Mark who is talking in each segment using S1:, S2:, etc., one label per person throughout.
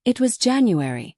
S1: It was January,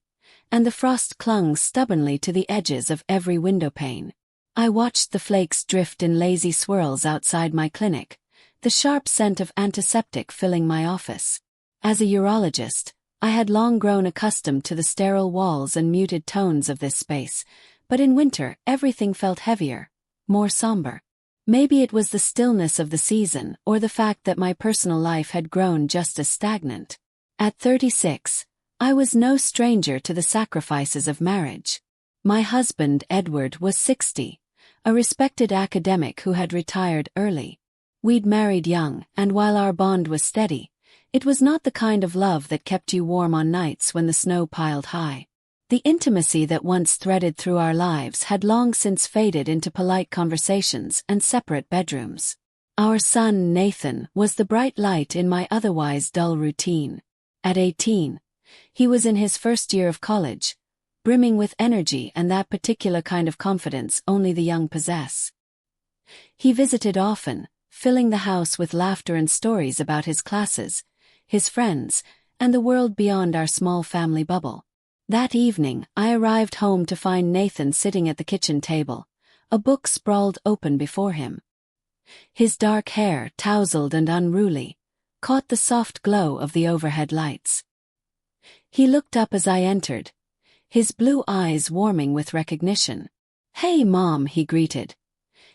S1: and the frost clung stubbornly to the edges of every windowpane. I watched the flakes drift in lazy swirls outside my clinic, the sharp scent of antiseptic filling my office. As a urologist, I had long grown accustomed to the sterile walls and muted tones of this space, but in winter everything felt heavier, more somber. Maybe it was the stillness of the season or the fact that my personal life had grown just as stagnant. At 36, I was no stranger to the sacrifices of marriage. My husband, Edward, was 60, a respected academic who had retired early. We'd married young, and while our bond was steady, it was not the kind of love that kept you warm on nights when the snow piled high. The intimacy that once threaded through our lives had long since faded into polite conversations and separate bedrooms. Our son, Nathan, was the bright light in my otherwise dull routine. At 18, he was in his first year of college, brimming with energy and that particular kind of confidence only the young possess. He visited often, filling the house with laughter and stories about his classes, his friends, and the world beyond our small family bubble. That evening, I arrived home to find Nathan sitting at the kitchen table, a book sprawled open before him. His dark hair, tousled and unruly, caught the soft glow of the overhead lights. He looked up as I entered, his blue eyes warming with recognition. "Hey, Mom," he greeted,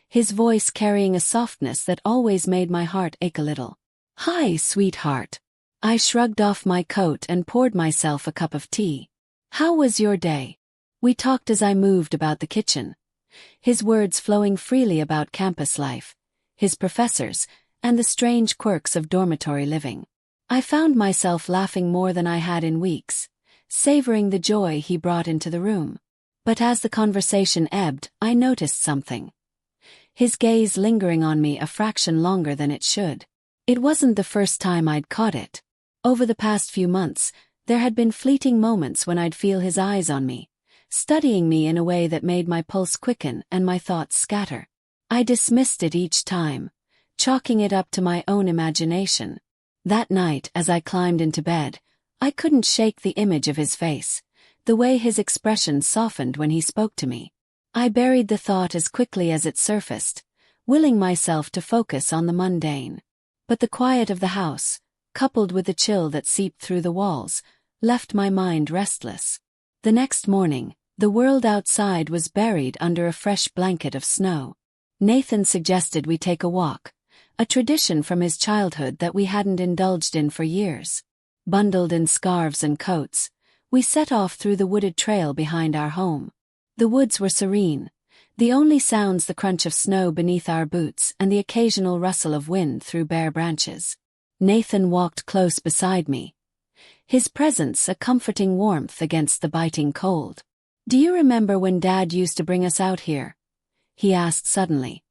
S1: his voice carrying a softness that always made my heart ache a little. "Hi, sweetheart." I shrugged off my coat and poured myself a cup of tea. "How was your day?" We talked as I moved about the kitchen, his words flowing freely about campus life, his professors, and the strange quirks of dormitory living. I found myself laughing more than I had in weeks, savoring the joy he brought into the room. But as the conversation ebbed, I noticed something. His gaze lingering on me a fraction longer than it should. It wasn't the first time I'd caught it. Over the past few months, there had been fleeting moments when I'd feel his eyes on me, studying me in a way that made my pulse quicken and my thoughts scatter. I dismissed it each time, chalking it up to my own imagination. That night, as I climbed into bed, I couldn't shake the image of his face, the way his expression softened when he spoke to me. I buried the thought as quickly as it surfaced, willing myself to focus on the mundane. But the quiet of the house, coupled with the chill that seeped through the walls, left my mind restless. The next morning, the world outside was buried under a fresh blanket of snow. Nathan suggested we take a walk, a tradition from his childhood that we hadn't indulged in for years. Bundled in scarves and coats, we set off through the wooded trail behind our home. The woods were serene, the only sounds the crunch of snow beneath our boots and the occasional rustle of wind through bare branches. Nathan walked close beside me, his presence a comforting warmth against the biting cold. "Do you remember when Dad used to bring us out here?" he asked suddenly,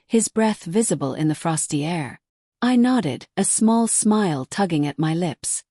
S1: his breath visible in the frosty air. I nodded, a small smile tugging at my lips.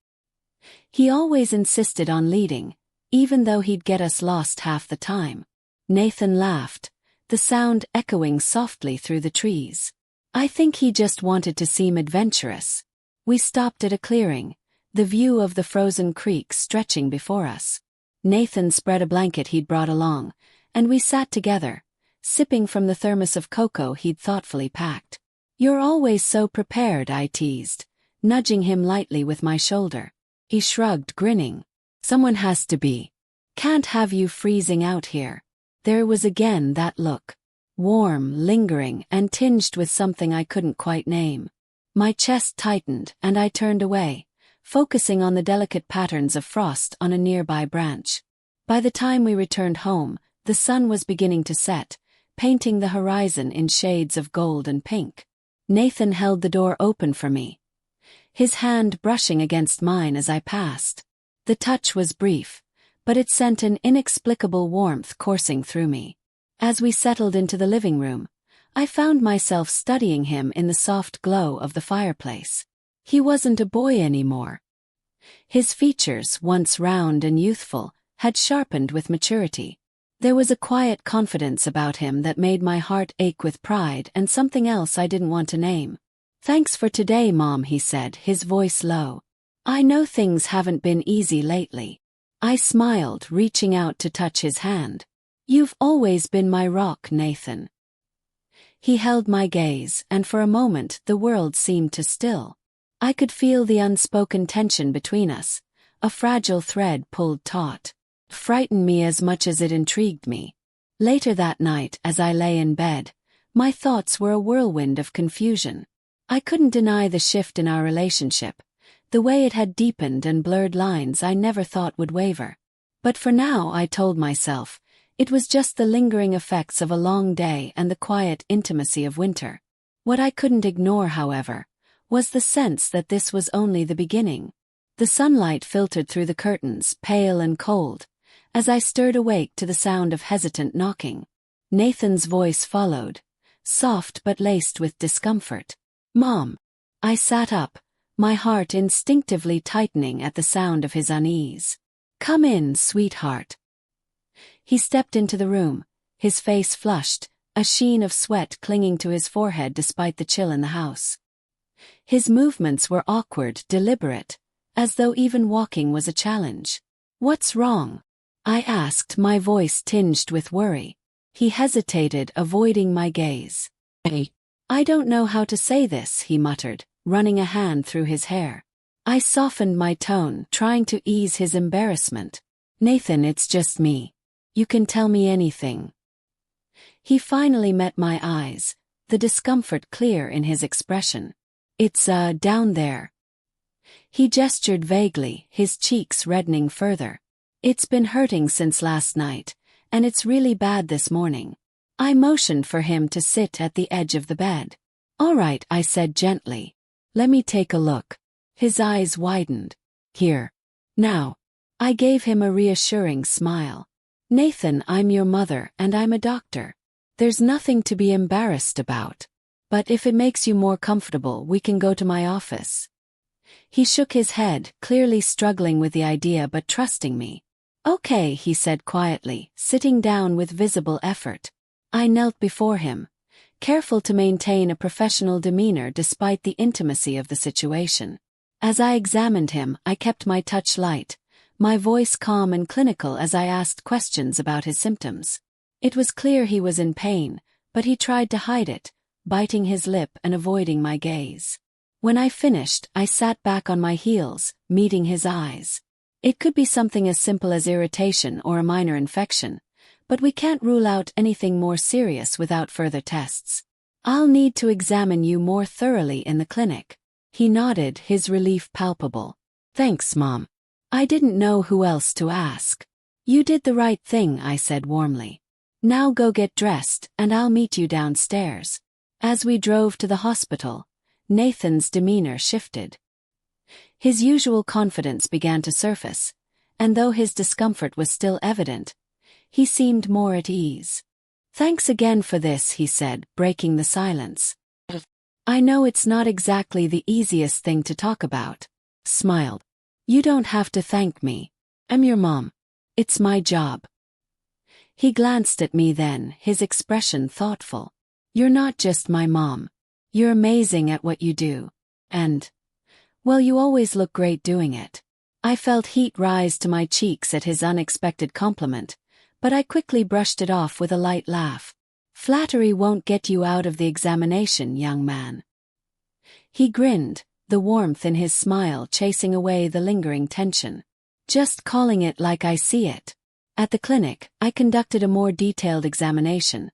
S1: He always insisted on leading, even though he'd get us lost half the time. Nathan laughed, the sound echoing softly through the trees. "I think he just wanted to seem adventurous." We stopped at a clearing, the view of the frozen creek stretching before us. Nathan spread a blanket he'd brought along, and we sat together, sipping from the thermos of cocoa he'd thoughtfully packed. "You're always so prepared," I teased, nudging him lightly with my shoulder. He shrugged, grinning. "Someone has to be. Can't have you freezing out here." There was again that look. Warm, lingering, and tinged with something I couldn't quite name. My chest tightened, and I turned away, focusing on the delicate patterns of frost on a nearby branch. By the time we returned home, the sun was beginning to set, painting the horizon in shades of gold and pink. Nathan held the door open for me, his hand brushing against mine as I passed. The touch was brief, but it sent an inexplicable warmth coursing through me. As we settled into the living room, I found myself studying him in the soft glow of the fireplace. He wasn't a boy anymore. His features, once round and youthful, had sharpened with maturity. There was a quiet confidence about him that made my heart ache with pride and something else I didn't want to name. "Thanks for today, Mom," he said, his voice low. I know things haven't been easy lately. I smiled, reaching out to touch his hand. You've always been my rock, Nathan. He held my gaze, and for a moment the world seemed to still. I could feel the unspoken tension between us, a fragile thread pulled taut. It frightened me as much as it intrigued me. Later that night, as I lay in bed, my thoughts were a whirlwind of confusion. I couldn't deny the shift in our relationship, the way it had deepened and blurred lines I never thought would waver. But for now, I told myself, it was just the lingering effects of a long day and the quiet intimacy of winter. What I couldn't ignore, however, was the sense that this was only the beginning. The sunlight filtered through the curtains, pale and cold, as I stirred awake to the sound of hesitant knocking. Nathan's voice followed, soft but laced with discomfort. "Mom." I sat up, my heart instinctively tightening at the sound of his unease. "Come in, sweetheart." He stepped into the room, his face flushed, a sheen of sweat clinging to his forehead despite the chill in the house. His movements were awkward, deliberate, as though even walking was a challenge. "What's wrong?" I asked, my voice tinged with worry. He hesitated, avoiding my gaze. "I don't know how to say this," he muttered, running a hand through his hair. I softened my tone, trying to ease his embarrassment. "Nathan, it's just me. You can tell me anything." He finally met my eyes, the discomfort clear in his expression. "It's, down there." He gestured vaguely, his cheeks reddening further. "It's been hurting since last night, and it's really bad this morning." I motioned for him to sit at the edge of the bed. "All right," I said gently. "Let me take a look." His eyes widened. "Here. Now." I gave him a reassuring smile. "Nathan, I'm your mother, and I'm a doctor. There's nothing to be embarrassed about. But if it makes you more comfortable, we can go to my office." He shook his head, clearly struggling with the idea but trusting me. "Okay," he said quietly, sitting down with visible effort. I knelt before him, careful to maintain a professional demeanor despite the intimacy of the situation. As I examined him, I kept my touch light, my voice calm and clinical as I asked questions about his symptoms. It was clear he was in pain, but he tried to hide it, biting his lip and avoiding my gaze. When I finished, I sat back on my heels, meeting his eyes. "It could be something as simple as irritation or a minor infection, but we can't rule out anything more serious without further tests. I'll need to examine you more thoroughly in the clinic." He nodded, his relief palpable. "Thanks, Mom." I didn't know who else to ask. "You did the right thing," I said warmly. "Now go get dressed, and I'll meet you downstairs." As we drove to the hospital, Nathan's demeanor shifted. His usual confidence began to surface, and though his discomfort was still evident, he seemed more at ease. "Thanks again for this," he said, breaking the silence. "I know it's not exactly the easiest thing to talk about." Smiled. "You don't have to thank me. I'm your mom. It's my job." He glanced at me then, his expression thoughtful. "You're not just my mom. You're amazing at what you do. And, well, you always look great doing it." I felt heat rise to my cheeks at his unexpected compliment, but I quickly brushed it off with a light laugh. "Flattery won't get you out of the examination, young man." He grinned, the warmth in his smile chasing away the lingering tension. "Just calling it like I see it." At the clinic, I conducted a more detailed examination,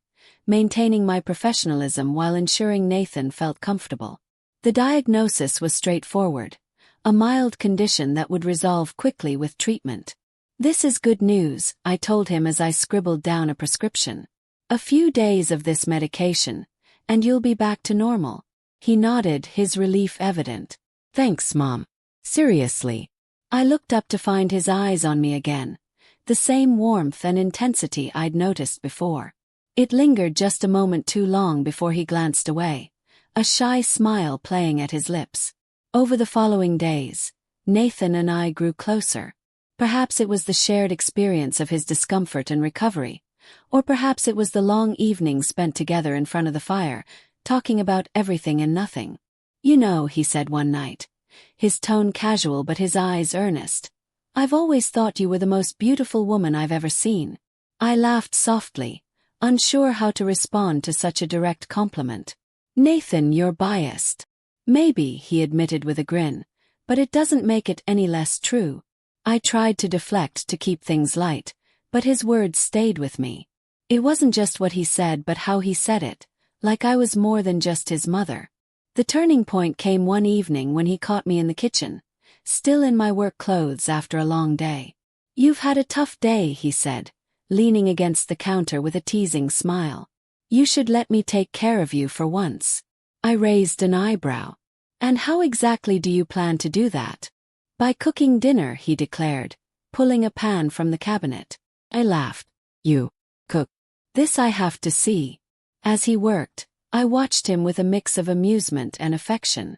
S1: maintaining my professionalism while ensuring Nathan felt comfortable. The diagnosis was straightforward, a mild condition that would resolve quickly with treatment. "This is good news," I told him as I scribbled down a prescription. "A few days of this medication, and you'll be back to normal." He nodded, his relief evident. "Thanks, Mom. Seriously." I looked up to find his eyes on me again, the same warmth and intensity I'd noticed before. It lingered just a moment too long before he glanced away, a shy smile playing at his lips. Over the following days, Nathan and I grew closer. Perhaps it was the shared experience of his discomfort and recovery, or perhaps it was the long evenings spent together in front of the fire, talking about everything and nothing. "You know," he said one night, his tone casual but his eyes earnest. "I've always thought you were the most beautiful woman I've ever seen." I laughed softly, unsure how to respond to such a direct compliment. "Nathan, you're biased." "Maybe," he admitted with a grin, "but it doesn't make it any less true." I tried to deflect to keep things light, but his words stayed with me. It wasn't just what he said but how he said it, like I was more than just his mother. The turning point came one evening when he caught me in the kitchen, still in my work clothes after a long day. "You've had a tough day," he said, leaning against the counter with a teasing smile. "You should let me take care of you for once." I raised an eyebrow. "And how exactly do you plan to do that?" "By cooking dinner," he declared, pulling a pan from the cabinet. I laughed. "You cook?" "This I have to see." As he worked, I watched him with a mix of amusement and affection.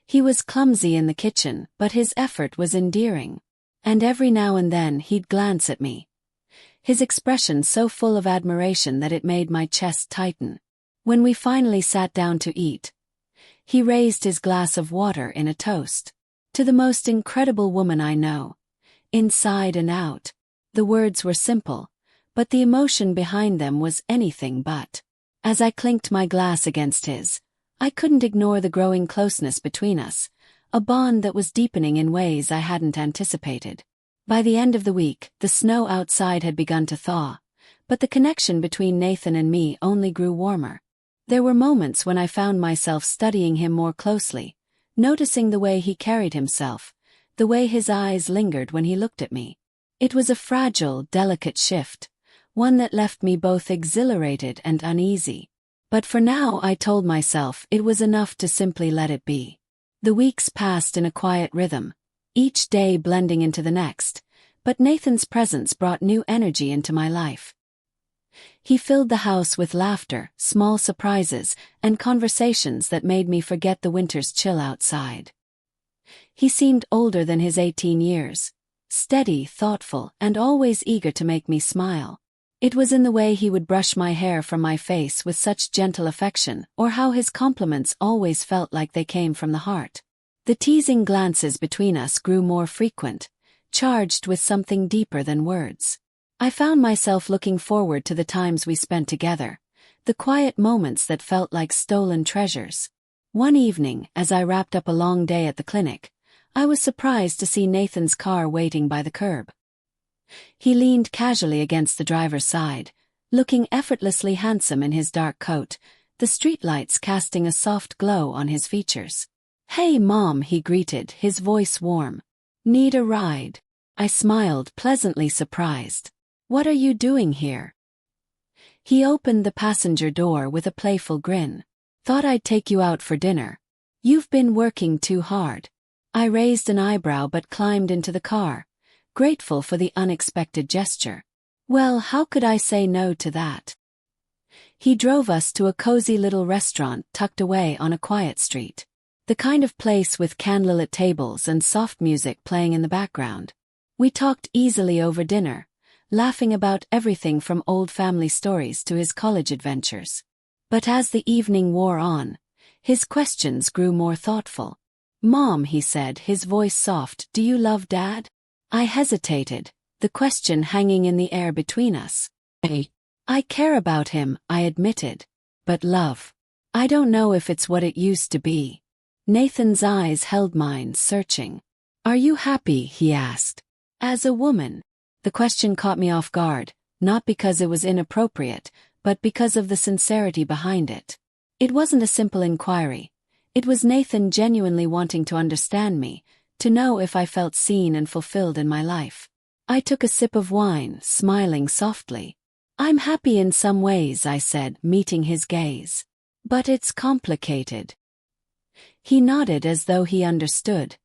S1: He was clumsy in the kitchen, but his effort was endearing. And every now and then he'd glance at me, his expression so full of admiration that it made my chest tighten. When we finally sat down to eat, he raised his glass of water in a toast. "To the most incredible woman I know, inside and out." The words were simple, but the emotion behind them was anything but. As I clinked my glass against his, I couldn't ignore the growing closeness between us, a bond that was deepening in ways I hadn't anticipated. By the end of the week, the snow outside had begun to thaw, but the connection between Nathan and me only grew warmer. There were moments when I found myself studying him more closely, noticing the way he carried himself, the way his eyes lingered when he looked at me. It was a fragile, delicate shift, one that left me both exhilarated and uneasy. But for now, I told myself, it was enough to simply let it be. The weeks passed in a quiet rhythm, each day blending into the next, but Nathan's presence brought new energy into my life. He filled the house with laughter, small surprises, and conversations that made me forget the winter's chill outside. He seemed older than his 18 years, steady, thoughtful, and always eager to make me smile. It was in the way he would brush my hair from my face with such gentle affection, or how his compliments always felt like they came from the heart. The teasing glances between us grew more frequent, charged with something deeper than words. I found myself looking forward to the times we spent together, the quiet moments that felt like stolen treasures. One evening, as I wrapped up a long day at the clinic, I was surprised to see Nathan's car waiting by the curb. He leaned casually against the driver's side, looking effortlessly handsome in his dark coat, the streetlights casting a soft glow on his features. "Hey, Mom," he greeted, his voice warm. "Need a ride?" I smiled, pleasantly surprised. "What are you doing here?" He opened the passenger door with a playful grin. "Thought I'd take you out for dinner. You've been working too hard." I raised an eyebrow but climbed into the car, grateful for the unexpected gesture. Well, how could I say no to that? He drove us to a cozy little restaurant tucked away on a quiet street. The kind of place with candlelit tables and soft music playing in the background. We talked easily over dinner, laughing about everything from old family stories to his college adventures. But as the evening wore on, his questions grew more thoughtful. "Mom," he said, his voice soft, "do you love Dad?" I hesitated, the question hanging in the air between us. I care about him," I admitted. "But love, I don't know if it's what it used to be." Nathan's eyes held mine, searching. "Are you happy?" he asked. "As a woman?" The question caught me off guard, not because it was inappropriate, but because of the sincerity behind it. It wasn't a simple inquiry. It was Nathan genuinely wanting to understand me, to know if I felt seen and fulfilled in my life. I took a sip of wine, smiling softly. "I'm happy in some ways," I said, meeting his gaze. "But it's complicated." He nodded as though he understood,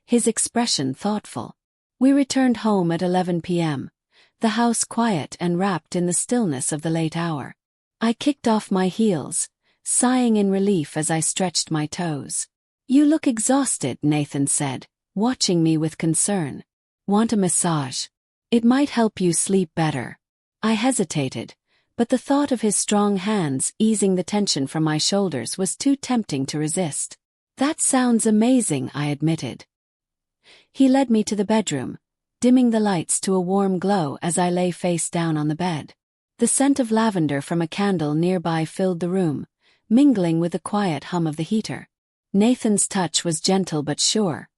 S1: his expression thoughtful. We returned home at 11 p.m., the house quiet and wrapped in the stillness of the late hour. I kicked off my heels, sighing in relief as I stretched my toes. "You look exhausted," Nathan said, watching me with concern. "Want a massage? It might help you sleep better." I hesitated, but the thought of his strong hands easing the tension from my shoulders was too tempting to resist. That sounds amazing, I admitted. He led me to the bedroom, dimming the lights to a warm glow as I lay face down on the bed. The scent of lavender from a candle nearby filled the room, mingling with the quiet hum of the heater. Nathan's touch was gentle but sure,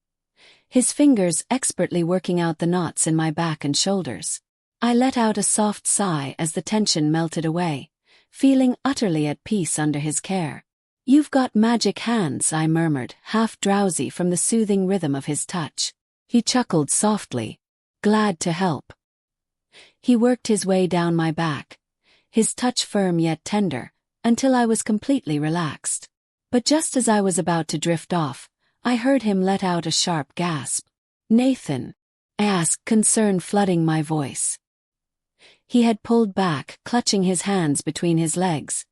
S1: his fingers expertly working out the knots in my back and shoulders. I let out a soft sigh as the tension melted away, feeling utterly at peace under his care. "You've got magic hands," I murmured, half drowsy from the soothing rhythm of his touch. He chuckled softly, glad to help. He worked his way down my back, his touch firm yet tender, until I was completely relaxed. But just as I was about to drift off, I heard him let out a sharp gasp. "Nathan?" I asked, concern flooding my voice. He had pulled back, clutching his hands between his legs,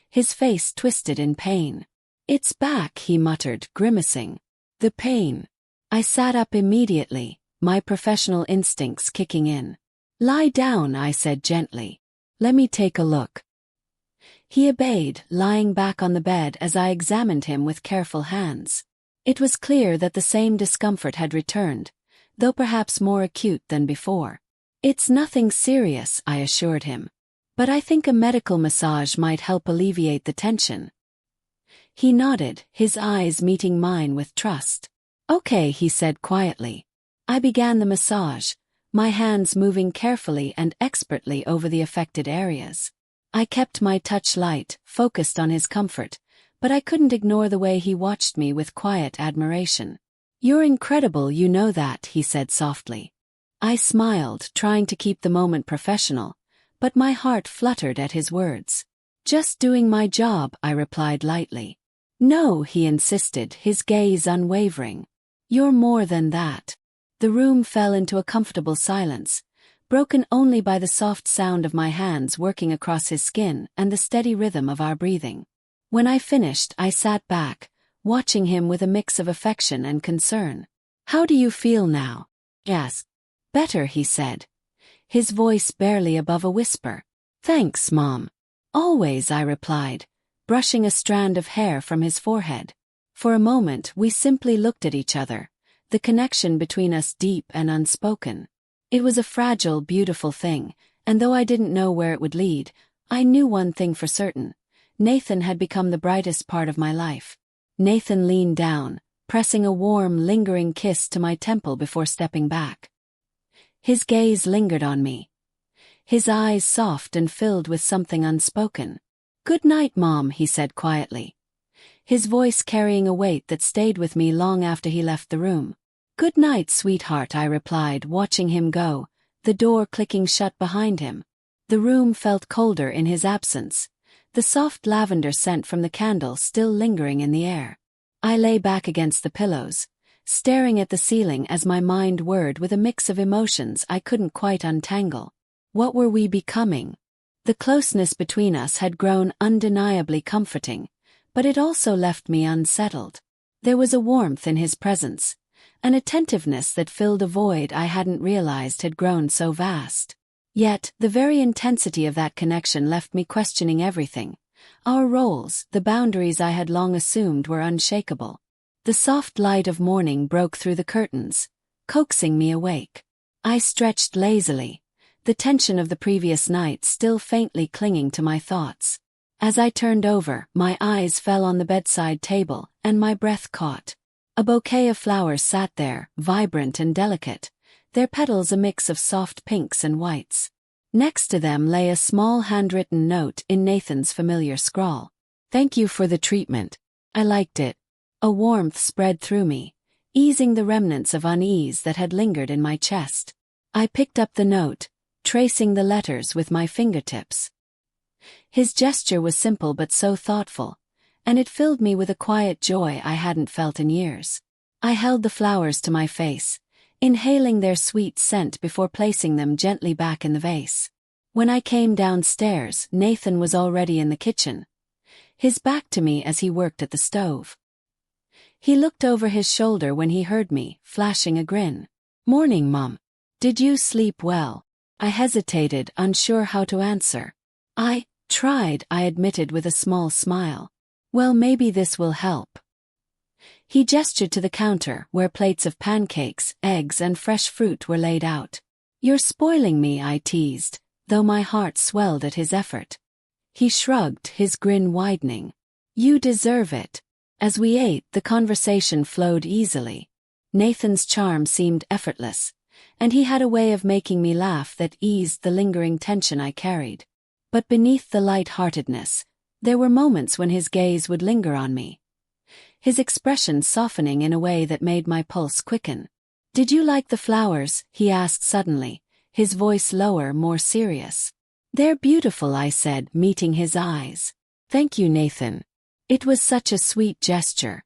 S1: his face twisted in pain. "It's back," he muttered, grimacing. "The pain." I sat up immediately, my professional instincts kicking in. "Lie down," I said gently. "Let me take a look." He obeyed, lying back on the bed as I examined him with careful hands. It was clear that the same discomfort had returned, though perhaps more acute than before. "It's nothing serious," I assured him. "But I think a medical massage might help alleviate the tension." He nodded, his eyes meeting mine with trust. "Okay," he said quietly. I began the massage, my hands moving carefully and expertly over the affected areas. I kept my touch light, focused on his comfort, but I couldn't ignore the way he watched me with quiet admiration. "You're incredible, you know that," he said softly. I smiled, trying to keep the moment professional, but my heart fluttered at his words. "Just doing my job," I replied lightly. "No," he insisted, his gaze unwavering. "You're more than that." The room fell into a comfortable silence, broken only by the soft sound of my hands working across his skin and the steady rhythm of our breathing. When I finished, I sat back, watching him with a mix of affection and concern. "How do you feel now?" "Yes. Better," he said, his voice barely above a whisper. "Thanks, Mom." "Always," I replied, brushing a strand of hair from his forehead. For a moment we simply looked at each other, the connection between us deep and unspoken. It was a fragile, beautiful thing, and though I didn't know where it would lead, I knew one thing for certain. Nathan had become the brightest part of my life. Nathan leaned down, pressing a warm, lingering kiss to my temple before stepping back. His gaze lingered on me, his eyes soft and filled with something unspoken. "Good night, Mom," he said quietly, his voice carrying a weight that stayed with me long after he left the room. "Good night, sweetheart," I replied, watching him go, the door clicking shut behind him. The room felt colder in his absence, the soft lavender scent from the candle still lingering in the air. I lay back against the pillows, staring at the ceiling as my mind whirred with a mix of emotions I couldn't quite untangle. What were we becoming? The closeness between us had grown undeniably comforting, but it also left me unsettled. There was a warmth in his presence, an attentiveness that filled a void I hadn't realized had grown so vast. Yet, the very intensity of that connection left me questioning everything. Our roles, the boundaries I had long assumed were unshakable. The soft light of morning broke through the curtains, coaxing me awake. I stretched lazily, the tension of the previous night still faintly clinging to my thoughts. As I turned over, my eyes fell on the bedside table, and my breath caught. A bouquet of flowers sat there, vibrant and delicate, their petals a mix of soft pinks and whites. Next to them lay a small handwritten note in Nathan's familiar scrawl. "Thank you for the treatment. I liked it." A warmth spread through me, easing the remnants of unease that had lingered in my chest. I picked up the note, tracing the letters with my fingertips. His gesture was simple but so thoughtful, and it filled me with a quiet joy I hadn't felt in years. I held the flowers to my face, inhaling their sweet scent before placing them gently back in the vase. When I came downstairs, Nathan was already in the kitchen, his back to me as he worked at the stove. He looked over his shoulder when he heard me, flashing a grin. "Morning, Mom. Did you sleep well?" I hesitated, unsure how to answer. "I tried," I admitted with a small smile. "Well, maybe this will help." He gestured to the counter where plates of pancakes, eggs, and fresh fruit were laid out. "You're spoiling me," I teased, though my heart swelled at his effort. He shrugged, his grin widening. "You deserve it." As we ate, the conversation flowed easily. Nathan's charm seemed effortless, and he had a way of making me laugh that eased the lingering tension I carried. But beneath the light-heartedness, there were moments when his gaze would linger on me, his expression softening in a way that made my pulse quicken. "Did you like the flowers?" he asked suddenly, his voice lower, more serious. "They're beautiful," I said, meeting his eyes. "Thank you, Nathan." It was such a sweet gesture.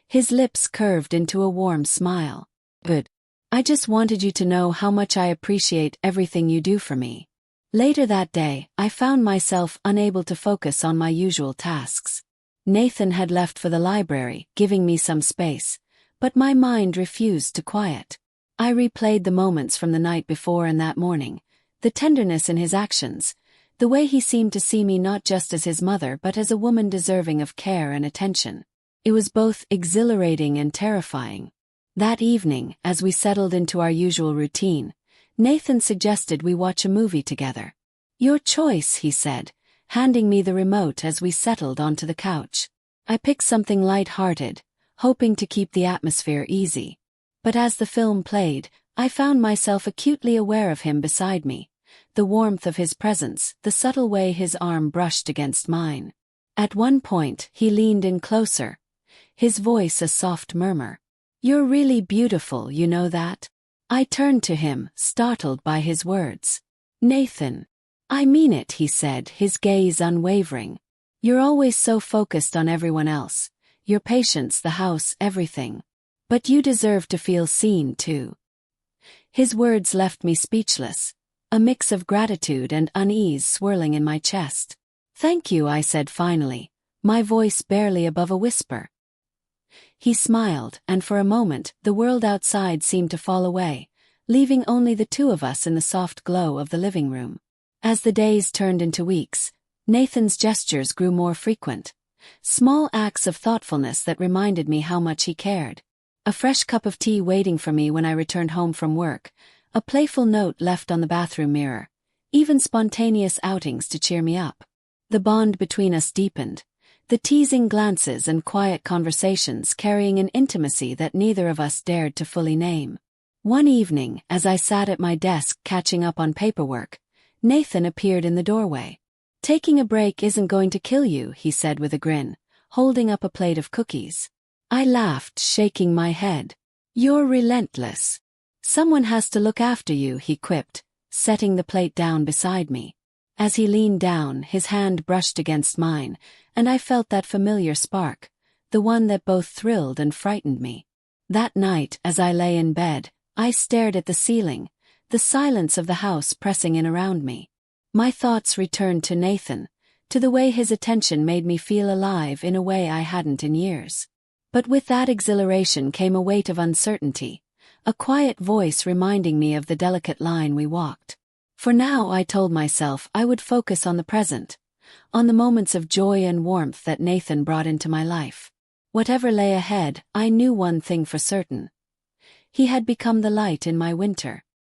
S1: His lips curved into a warm smile. "Good. I just wanted you to know how much I appreciate everything you do for me." Later that day, I found myself unable to focus on my usual tasks. Nathan had left for the library, giving me some space, but my mind refused to quiet. I replayed the moments from the night before and that morning, the tenderness in his actions, the way he seemed to see me not just as his mother but as a woman deserving of care and attention. It was both exhilarating and terrifying. That evening, as we settled into our usual routine, Nathan suggested we watch a movie together. "Your choice," he said, handing me the remote as we settled onto the couch. I picked something light-hearted, hoping to keep the atmosphere easy. But as the film played, I found myself acutely aware of him beside me, the warmth of his presence, the subtle way his arm brushed against mine. At one point, he leaned in closer, his voice a soft murmur. "You're really beautiful, you know that?" I turned to him, startled by his words. "Nathan." "I mean it," he said, his gaze unwavering. "You're always so focused on everyone else. Your patience, the house, everything. But you deserve to feel seen, too." His words left me speechless, a mix of gratitude and unease swirling in my chest. "Thank you," I said finally, my voice barely above a whisper. He smiled, and for a moment, the world outside seemed to fall away, leaving only the two of us in the soft glow of the living room. As the days turned into weeks, Nathan's gestures grew more frequent, small acts of thoughtfulness that reminded me how much he cared. A fresh cup of tea waiting for me when I returned home from work, a playful note left on the bathroom mirror, even spontaneous outings to cheer me up. The bond between us deepened, the teasing glances and quiet conversations carrying an intimacy that neither of us dared to fully name. One evening, as I sat at my desk catching up on paperwork, Nathan appeared in the doorway. "Taking a break isn't going to kill you," he said with a grin, holding up a plate of cookies. I laughed, shaking my head. "You're relentless. Someone has to look after you," he quipped, setting the plate down beside me. As he leaned down, his hand brushed against mine, and I felt that familiar spark, the one that both thrilled and frightened me. That night, as I lay in bed, I stared at the ceiling, the silence of the house pressing in around me. My thoughts returned to Nathan, to the way his attention made me feel alive in a way I hadn't in years. But with that exhilaration came a weight of uncertainty, a quiet voice reminding me of the delicate line we walked. For now, I told myself, I would focus on the present, on the moments of joy and warmth that Nathan brought into my life. Whatever lay ahead, I knew one thing for certain. He had become the light in my winter.